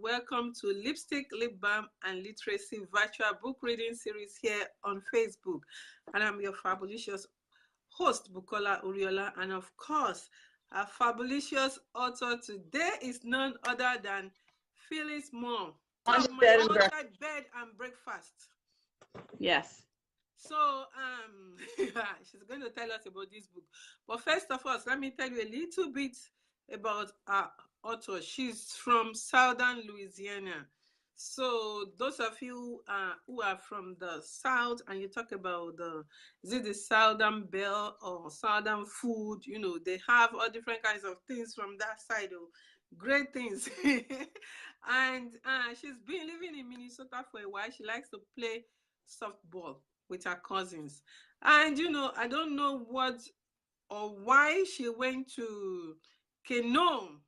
Welcome to Lipstick, Lip Balm, and Literacy virtual book reading series here on Facebook. And I'm your fabulous host, Bukola Oriola. And of course, our fabulous author today is none other than Phyllis Moore. On bed and breakfast. Yes. So she's going to tell us about this book. But first of all, let me tell you a little bit about our author. She's from Southern Louisiana. So those of you who are from the South and you talk about the Southern Belle or Southern food, you know, they have all different kinds of things from that side. Great things. And she's been living in Minnesota for a while. She likes to play softball with her cousins. And, you know, I don't know what or why she went to Keno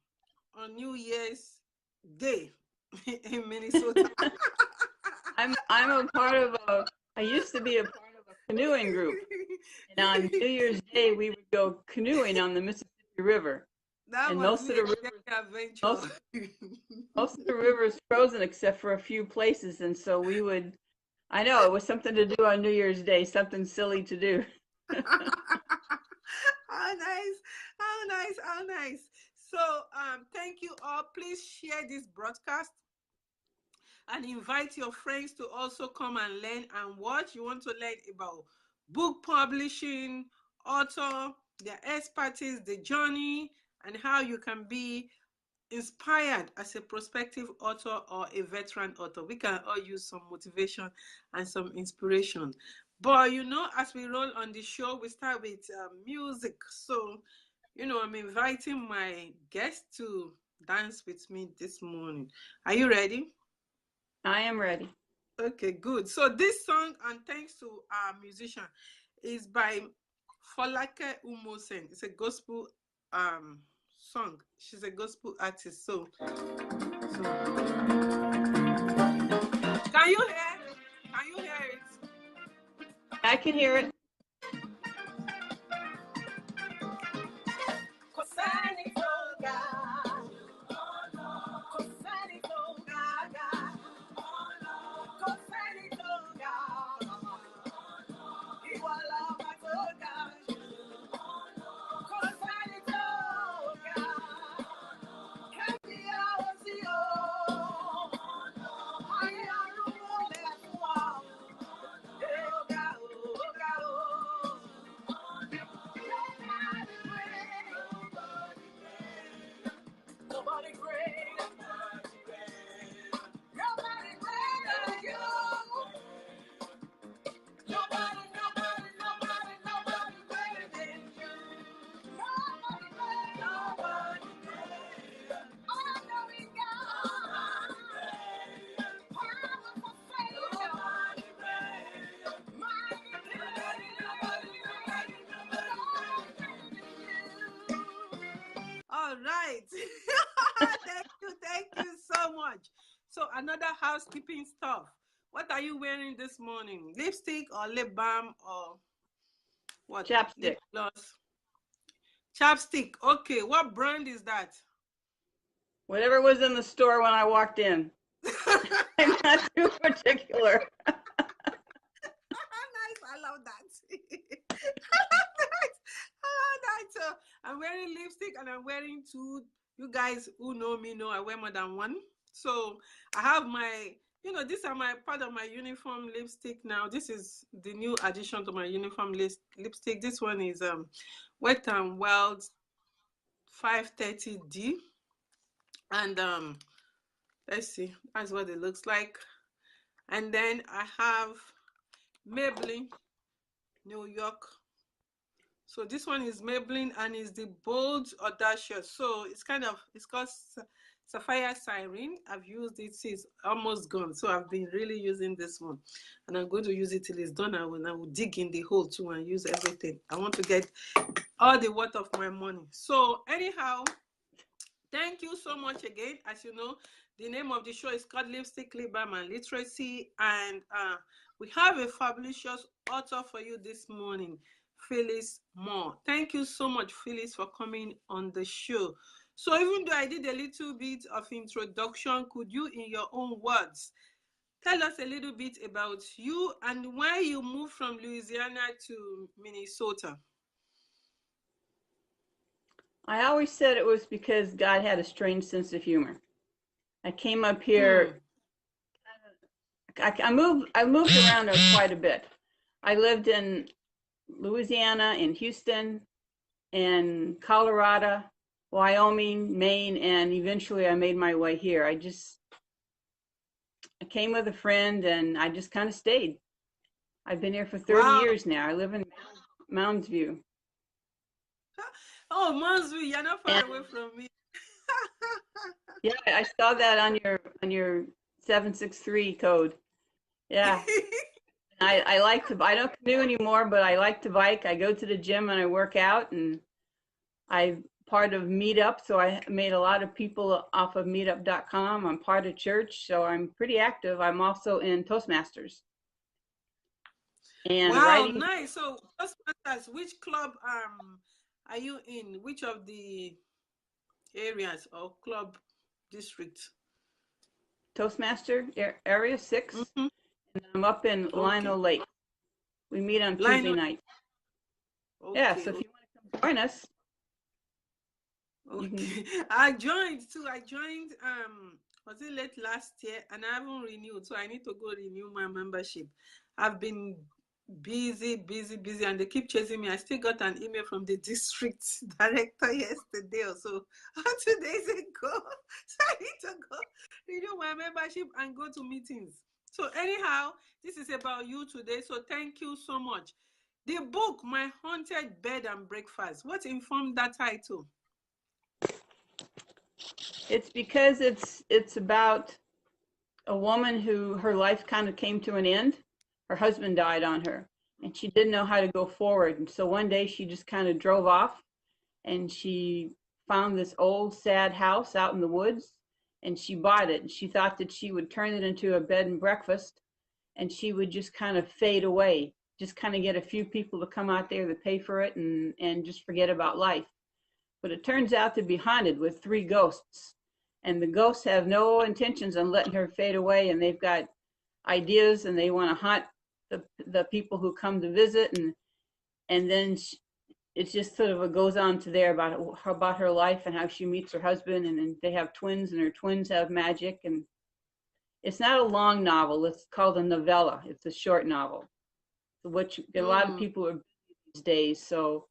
on New Year's Day in Minnesota. I'm a part of I used to be a part of a canoeing group. And on New Year's Day, we would go canoeing on the Mississippi River. That and was most of the rivers frozen except for a few places. And so we would, I know, it was something to do on New Year's Day, something silly to do. How nice, how nice, how nice. So thank you all. Please share this broadcast and invite your friends to also come and learn and watch. You want to learn about book publishing, author, their expertise, the journey, and how you can be inspired as a prospective author or a veteran author. We can all use some motivation and some inspiration. But, you know, as we roll on the show, we start with music. So, you know, I'm inviting my guest to dance with me this morning. Are you ready? I am ready. Okay, good. So this song, and thanks to our musician, is by Folake Umosen. It's a gospel song. She's a gospel artist. So can you hear? Can you hear it? I can hear it. All right. Thank you so much. So another housekeeping stuff. What are you wearing this morning? Lipstick or lip balm or what? Chapstick. Lip gloss. Chapstick. Okay. What brand is that? Whatever was in the store when I walked in. I'm not too particular. Nice. I love that. I love that. So I'm wearing lipstick and I'm wearing two. You guys who know me know I wear more than one. So I have my, you know, these are my part of my uniform lipstick now. This is the new addition to my uniform lipstick. This one is Wet n Wild 530D. And let's see, that's what it looks like. And then I have Maybelline New York. So this one is Maybelline and is the Bold Audacious. So it's called Sapphire Siren. I've used it since almost gone. So I've been really using this one. And I'm going to use it till it's done. I will dig in the hole too and use everything. I want to get all the worth of my money. So anyhow, thank you so much again. As you know, the name of the show is called Lipstick, Lip Balm, and Literacy. And we have a fabulous author for you this morning, Phyllis Moore. Thank you so much, Phyllis, for coming on the show. So even though I did a little bit of introduction, could you, in your own words, tell us a little bit about you and why you moved from Louisiana to Minnesota? I always said it was because God had a strange sense of humor. I came up here. I moved around quite a bit. I lived in Louisiana, in Houston, in Colorado, Wyoming, Maine, and eventually I made my way here. I came with a friend and I just kind of stayed. I've been here for 30 years now. I live in Mounds View. Oh, Mounds View, you're not far away from me. Yeah, I saw that on your 763 code. Yeah. I like to, I don't canoe anymore, but I like to bike. I go to the gym and I work out, and I'm part of Meetup, so I made a lot of people off of meetup.com. I'm part of church, so I'm pretty active. I'm also in Toastmasters. And wow, writing. Nice. So Toastmasters, which club are you in? Which of the areas or club districts? Toastmaster area 6. Mm-hmm. And I'm up in Lino Lake. We meet on Tuesday night. Okay. Yeah, so if you want to come join us. Okay. I joined too. I joined was it late last year, and I haven't renewed, so I need to go renew my membership. I've been busy, and they keep chasing me. I still got an email from the district director yesterday or so, 2 days ago. So I need to go renew my membership and go to meetings. So anyhow, this is about you today. So thank you so much. The book, My Haunted Bed and Breakfast, what informed that title? It's because it's about a woman who her life kind of came to an end. Her husband died on her, and she didn't know how to go forward. And so one day she just kind of drove off, and she found this old sad house out in the woods, and she bought it. And she thought that she would turn it into a bed and breakfast, and she would just kind of fade away, just kind of get a few people to come out there to pay for it and just forget about life. But it turns out to be haunted with 3 ghosts. And the ghosts have no intentions on letting her fade away, and they've got ideas, and they want to haunt the people who come to visit, and then it just sort of goes on to there about her life and how she meets her husband, and then they have twins, and her twins have magic. And it's not a long novel. It's called a novella. It's a short novel, which a lot of people are busy these days, so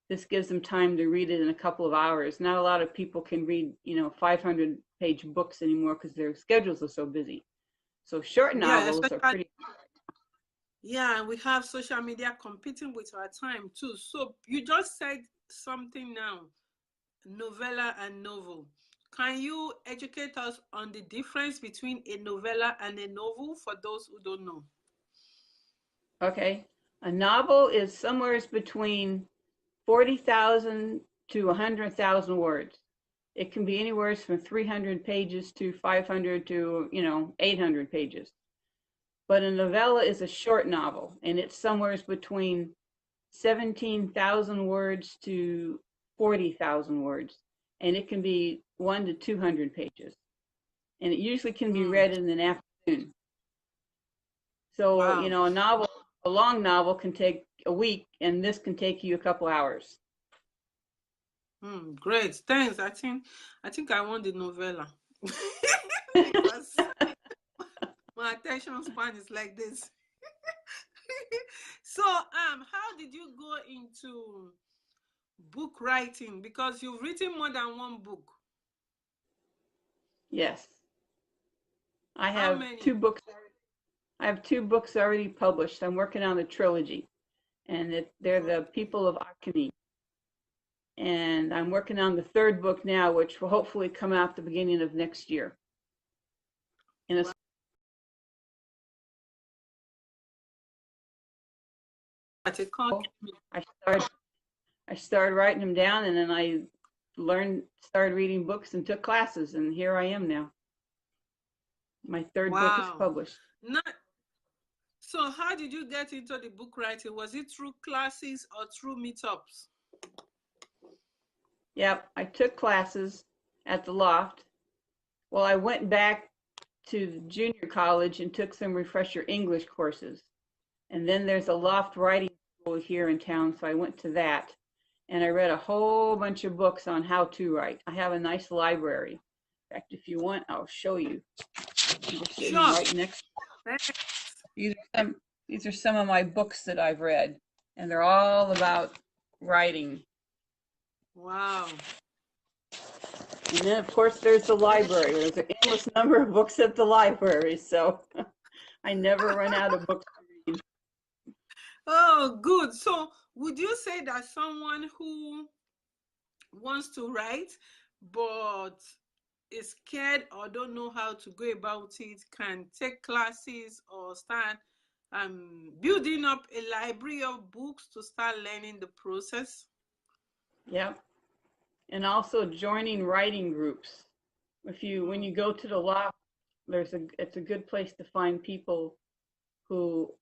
this gives them time to read it in a couple of hours. Not a lot of people can read, 500-page books anymore because their schedules are so busy. So short novels are pretty hard. Yeah, we have social media competing with our time too. So you just said something now, novella and novel. Can you educate us on the difference between a novella and a novel for those who don't know? Okay. A novel is somewhere between 40,000 to 100,000 words. It can be anywhere from 300 pages to 500 to, 800 pages. But a novella is a short novel, and it's somewhere between 17,000 words to 40,000 words. And it can be 1 to 200 pages. And it usually can be read in an afternoon. So, a long novel can take a week, and this can take you a couple hours. Great, thanks. I think I want the novella because my attention span is like this. So, how did you go into book writing? Because you've written more than one book. Yes, I have 2 books. I have 2 books already published. I'm working on the trilogy, and they're the People of Alchemy. And I'm working on the 3rd book now, which will hopefully come out the beginning of next year. I started writing them down, and then I started reading books and took classes, and here I am now. My 3rd book is published. So how did you get into the book writing? Was it through classes or through meetups? Yep, I took classes. at the loft. Well, I went back to junior college and took some refresher English courses. And then there's a loft writing school here in town, so I went to that. And I read a whole bunch of books on how to write. I have a nice library. In fact, if you want, I'll show you. I'm just sitting Sure. right next. These are some of my books that I've read, and they're all about writing. Wow. And then, of course, there's the library. There's an endless number of books at the library, so I never run out of books to read. Oh, good. So would you say that someone who wants to write but is scared or don't know how to go about it can take classes or start building up a library of books to start learning the process? Yep. And also joining writing groups. When you go to the loft, it's a good place to find people who,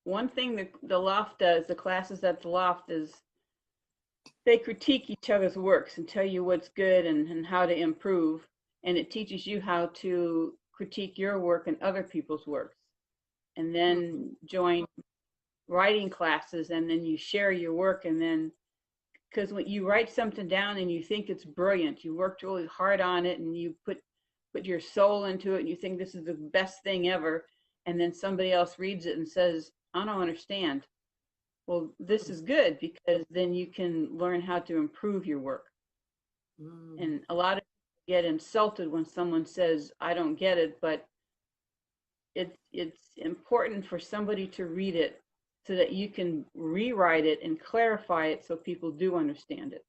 one thing that the loft does, the classes at the loft, is they critique each other's works and tell you what's good and how to improve. And it teaches you how to critique your work and other people's works. And then join writing classes, and then you share your work. And then, because when you write something down and you think it's brilliant, you worked really hard on it and you put your soul into it and you think this is the best thing ever, and then somebody else reads it and says, I don't understand. Well, this is good, because then you can learn how to improve your work. And a lot of people get insulted when someone says, I don't get it, but it's important for somebody to read it so that you can rewrite it and clarify it so people do understand it.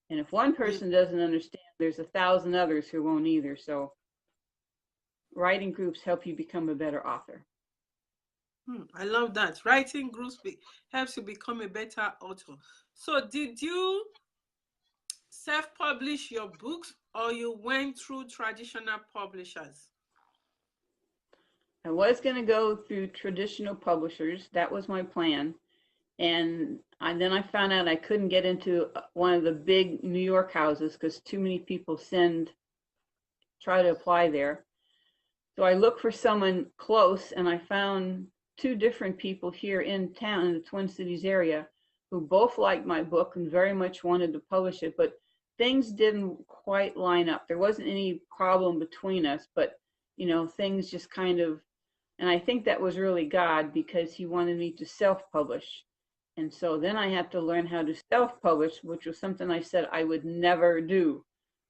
And if one person doesn't understand, there's 1,000 others who won't either. So writing groups help you become a better author. I love that. Writing groups helps you become a better author. So did you self-publish your books or you went through traditional publishers? I was going to go through traditional publishers. That was my plan. And then I found out I couldn't get into one of the big New York houses because too many people try to apply there. So I looked for someone close, and I found 2 different people here in town, in the Twin Cities area, who both liked my book and very much wanted to publish it, but things didn't quite line up. There wasn't any problem between us, but things just kind of, and I think that was really God, because he wanted me to self-publish. And so then I had to learn how to self-publish, which was something I said I would never do.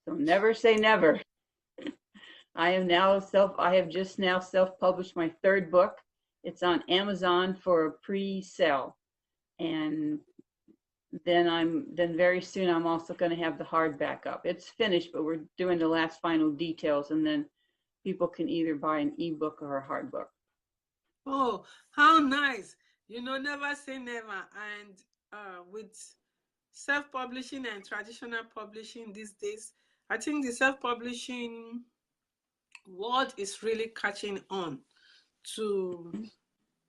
So never say never. I have just now self-published my 3rd book. It's on Amazon for a pre-sale. And then very soon I'm also going to have the hardback up. It's finished, but we're doing the last final details, and then people can either buy an ebook or a hard book. Oh, how nice. Never say never. And with self-publishing and traditional publishing these days, I think the self-publishing world is really catching on to,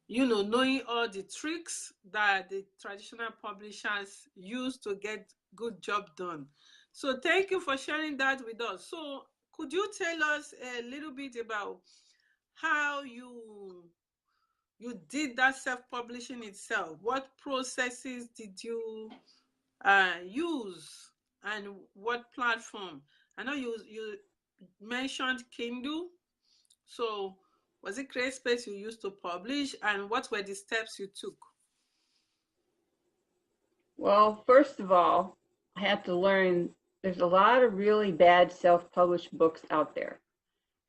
knowing all the tricks that the traditional publishers use to get good job done. So thank you for sharing that with us. So could you tell us a little bit about how you did that self-publishing itself? What processes did you use, and what platform? I know you mentioned Kindle. So was it CreateSpace you used to publish, and what were the steps you took? Well, first of all, I had to learn there's a lot of really bad self-published books out there.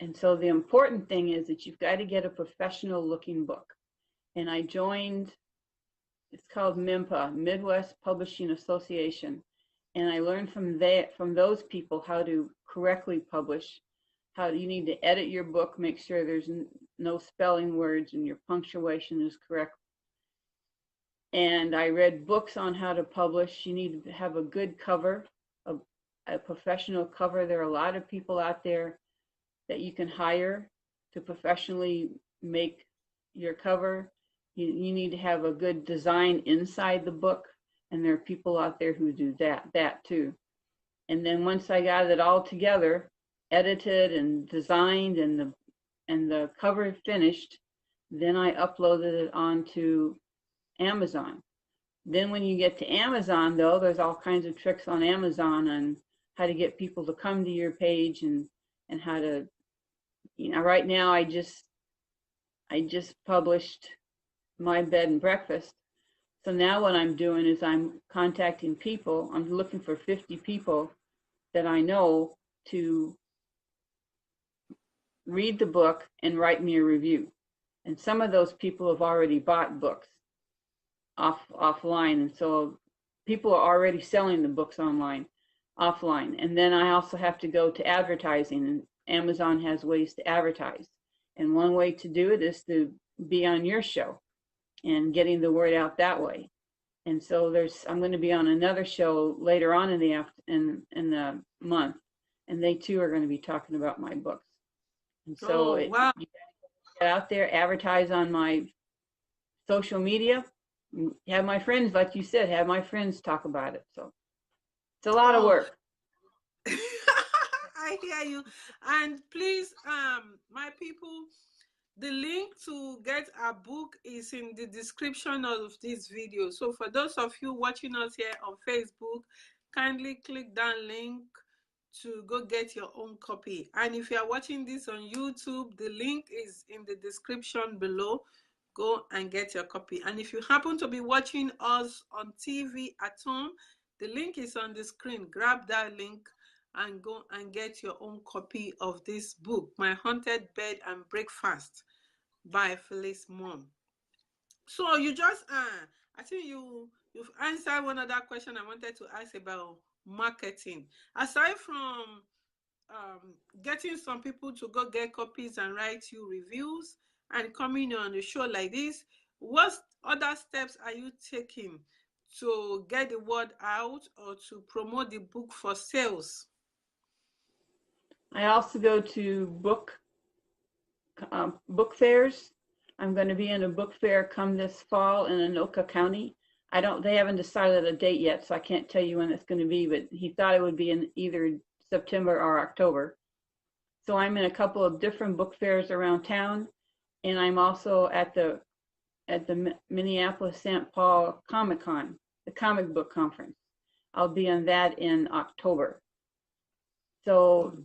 And so the important thing is that you've got to get a professional looking book. And I joined, it's called MIMPA, Midwest Publishing Association. And I learned from those people how to correctly publish, how you need to edit your book, make sure there's no spelling words and your punctuation is correct. And I read books on how to publish. You need to have a good cover, a professional cover. There are a lot of people out there that you can hire to professionally make your cover. You need to have a good design inside the book, and there are people out there who do that too. And then once I got it all together, edited and designed, and the cover finished, then I uploaded it onto Amazon. Then when you get to Amazon, though, there's all kinds of tricks on Amazon on how to get people to come to your page, and how to, right now I just published my bed and breakfast. So now what I'm doing is I'm contacting people. I'm looking for 50 people that I know to read the book and write me a review. And some of those people have already bought books offline, and so people are already selling the books offline. And then I also have to go to advertising, and Amazon has ways to advertise. And one way to do it is to be on your show and getting the word out that way. And so I'm going to be on another show later on in the month, and they too are going to be talking about my books. And so you got to get out there, advertise on my social media, have my friends, like you said, have my friends talk about it. So it's a lot of work. I hear you. And please, my people, the link to get our book is in the description of this video. So for those of you watching us here on Facebook, kindly click that link to go get your own copy. And if you are watching this on YouTube, the link is in the description below. Go and get your copy. And if you happen to be watching us on TV at home, the link is on the screen. Grab that link and go and get your own copy of this book, My Haunted Bed and Breakfast by Phyllis Moore. So you just, I think you've answered one other question I wanted to ask about marketing. Aside from getting some people to go get copies and write you reviews and coming on a show like this, what other steps are you taking to get the word out or to promote the book for sales? I also go to book fairs. I'm going to be in a book fair come this fall in Anoka County. They haven't decided a date yet, so I can't tell you when it's going to be, but he thought it would be in either September or October. So I'm in a couple of different book fairs around town, and I'm also at the Minneapolis-St. Paul Comic-Con, the comic book conference. I'll be on that in October. So,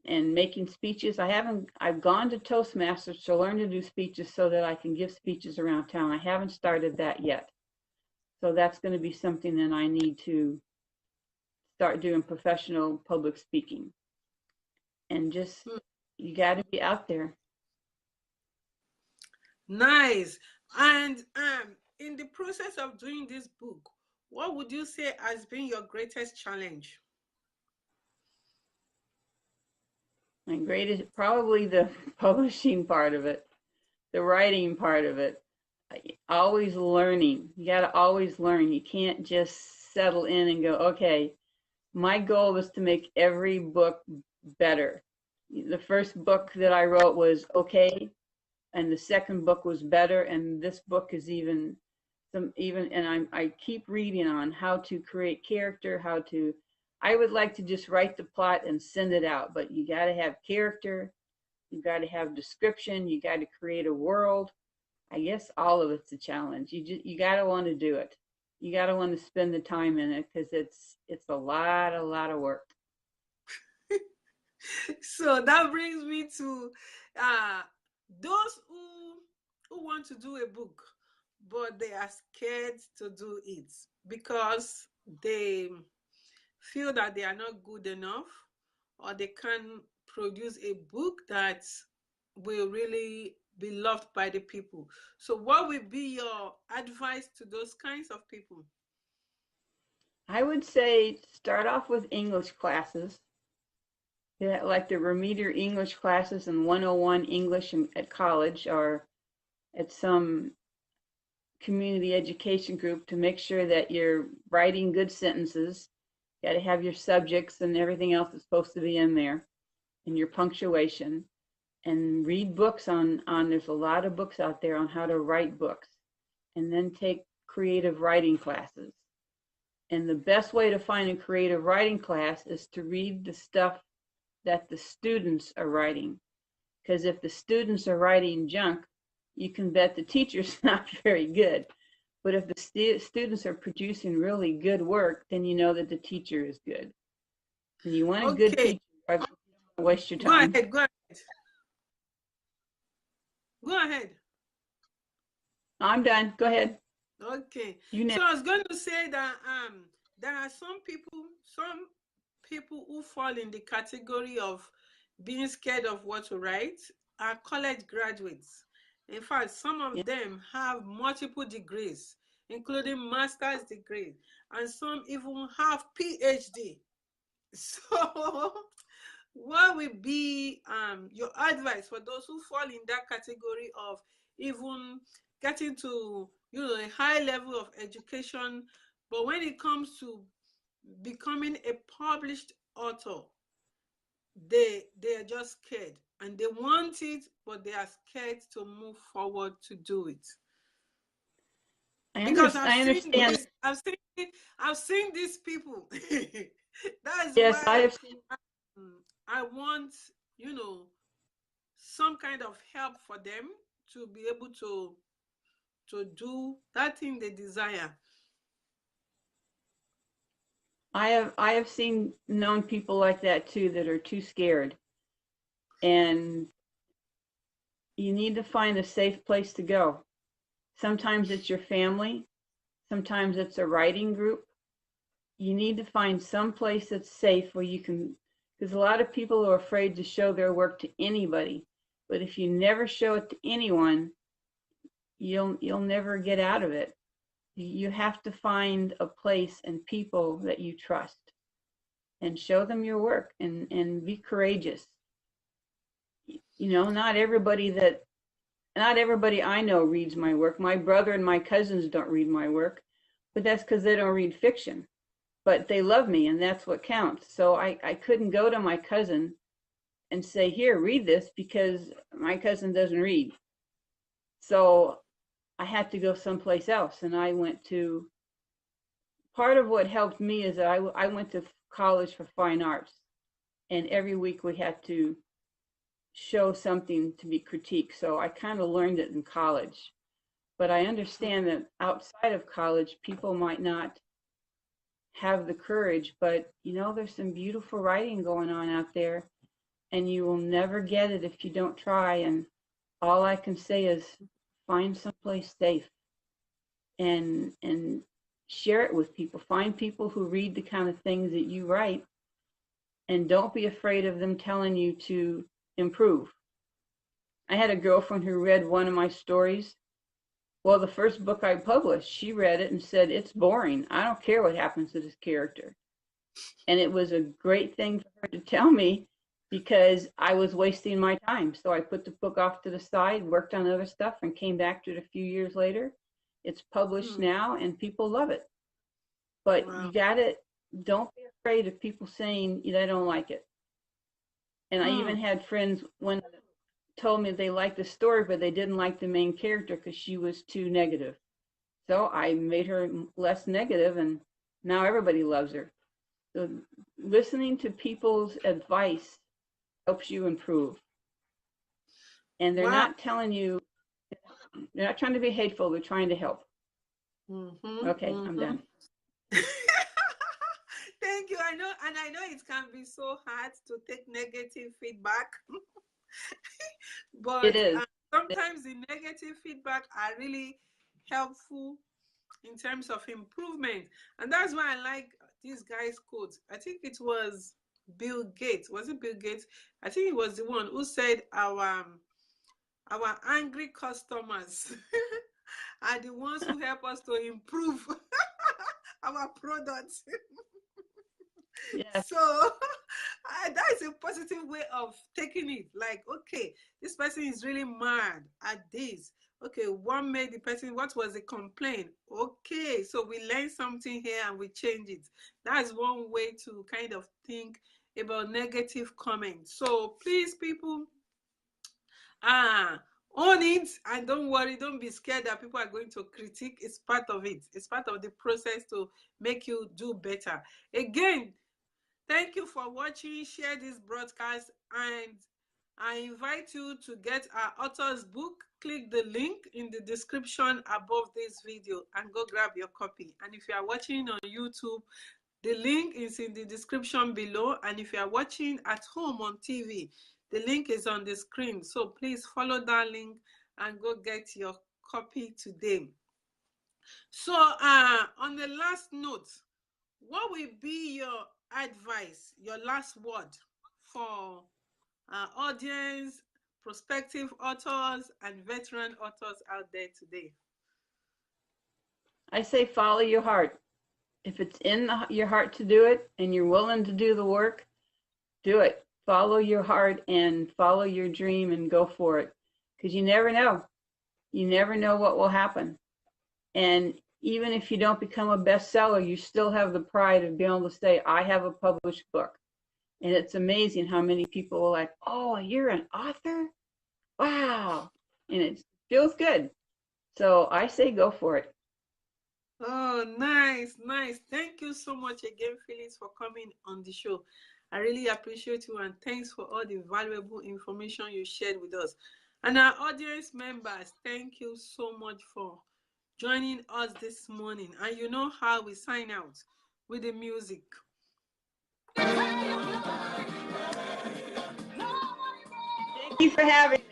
and making speeches. I've gone to Toastmasters to learn to do speeches so that I can give speeches around town. I haven't started that yet. So that's going to be something that I need to start doing, professional public speaking. And just, you got to be out there. Nice. And in the process of doing this book, what would you say has been your greatest challenge? My greatest, probably the publishing part of it, the writing part of it. Always learning. You got to always learn. You can't just settle in and go, okay, my goal was to make every book better. The first book that I wrote was okay, and the second book was better, and this book is and I keep reading on how to create character, I would like to just write the plot and send it out, but you got to have character, you got to have description, you got to create a world. I guess all of it's a challenge. You got to want to do it. You got to want to spend the time in it, because it's a lot of work. So that brings me to those who want to do a book, but they are scared to do it because they feel that they are not good enough, or they can't produce a book that will really be loved by the people. So what would be your advice to those kinds of people? I would say start off with English classes, like the remedial English classes and 101 English at college or at some community education group, to make sure that you're writing good sentences. You got to have your subjects and everything else that's supposed to be in there, and your punctuation. And read books on there's a lot of books out there on how to write books, and then take creative writing classes. And the best way to find a creative writing class is to read the stuff that the students are writing. Because if the students are writing junk, you can bet the teacher's not very good. But if the students are producing really good work, then you know that the teacher is good. And you want a good teacher. You don't waste your time. Go ahead. Go ahead. Go ahead. I'm done. Go ahead. Okay. So I was going to say that there are some people who fall in the category of being scared of what to write are college graduates. In fact, some of them have multiple degrees, including master's degree, and some even have PhD. So what would be your advice for those who fall in that category of even getting to a high level of education, but when it comes to becoming a published author, they are just scared and they want it, but they are scared to move forward to do it? Because I've seen these people. That's why I want, some kind of help for them to be able to do that thing they desire. I have known people like that too, that are too scared. And you need to find a safe place to go. Sometimes it's your family, sometimes it's a writing group. You need to find some place that's safe where you can, because a lot of people are afraid to show their work to anybody. But if you never show it to anyone, you'll never get out of it. You have to find a place and people that you trust and show them your work and be courageous. Not everybody I know reads my work. My brother and my cousins don't read my work, but that's because they don't read fiction. But they love me, and that's what counts. So I couldn't go to my cousin and say, here, read this, because my cousin doesn't read. So I had to go someplace else, and I went to, part of what helped me is that I went to college for fine arts, and every week we had to show something to be critiqued. So I kind of learned it in college. But I understand that outside of college, people might not have the courage, but there's some beautiful writing going on out there, and you will never get it if you don't try. And all I can say is find someplace safe and share it with people. Find people who read the kind of things that you write, and don't be afraid of them telling you to improve. I had a girlfriend who read one of my stories. Well, the first book I published, she read it and said, it's boring. I don't care what happens to this character. And it was a great thing for her to tell me, because I was wasting my time. So I put the book off to the side, worked on other stuff, and came back to it a few years later. It's published now, and people love it. But you don't be afraid of people saying they don't like it. And I even had friends when told me they liked the story, but they didn't like the main character because she was too negative. So I made her less negative, and now everybody loves her. So listening to people's advice helps you improve. And they're not telling you, they're not trying to be hateful, they're trying to help. Okay, I'm done. Thank you. I know it can be so hard to take negative feedback. But it is. Sometimes the negative feedback are really helpful in terms of improvement. And that's why I like this guy's quote. I think it was Bill Gates. Was it Bill Gates? I think it was the one who said our angry customers are the ones who help us to improve our products. Yes. So that is a positive way of taking it. Like, okay, this person is really mad at this. Okay, what made the person, what was the complaint? Okay, so we learn something here and we change it. That's one way to kind of think about negative comments. So please, people, own own it, and don't worry, don't be scared that people are going to critique. It's part of it. It's part of the process to make you do better. Again, thank you for watching. Share this broadcast, and I invite you to get our author's book. Click the link in the description above this video and go grab your copy. And if you are watching on YouTube, the link is in the description below. And if you are watching at home on TV, the link is on the screen. So please follow that link and go get your copy today. So on the last note, what will be your advice, your last word for our audience, prospective authors, and veteran authors out there today? I say follow your heart. If it's in your heart to do it and you're willing to do the work, do it. Follow your heart and follow your dream and go for it. Because you never know. You never know what will happen. And even if you don't become a bestseller, you still have the pride of being able to say, I have a published book. And it's amazing how many people are like, oh, you're an author? Wow. And it feels good. So I say go for it. Oh, nice, nice. Thank you so much again, Phyllis, for coming on the show. I really appreciate you, and thanks for all the valuable information you shared with us. And our audience members, thank you so much for joining us this morning. And you know how we sign out with the music. Thank you for having me.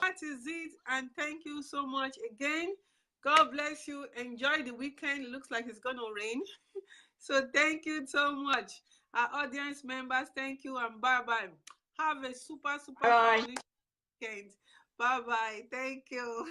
That is it, and thank you so much again. God bless you. Enjoy the weekend. It looks like it's going to rain. So thank you so much. Our audience members, thank you, and bye-bye. Have a super Bye. weekend. Bye-bye. Thank you.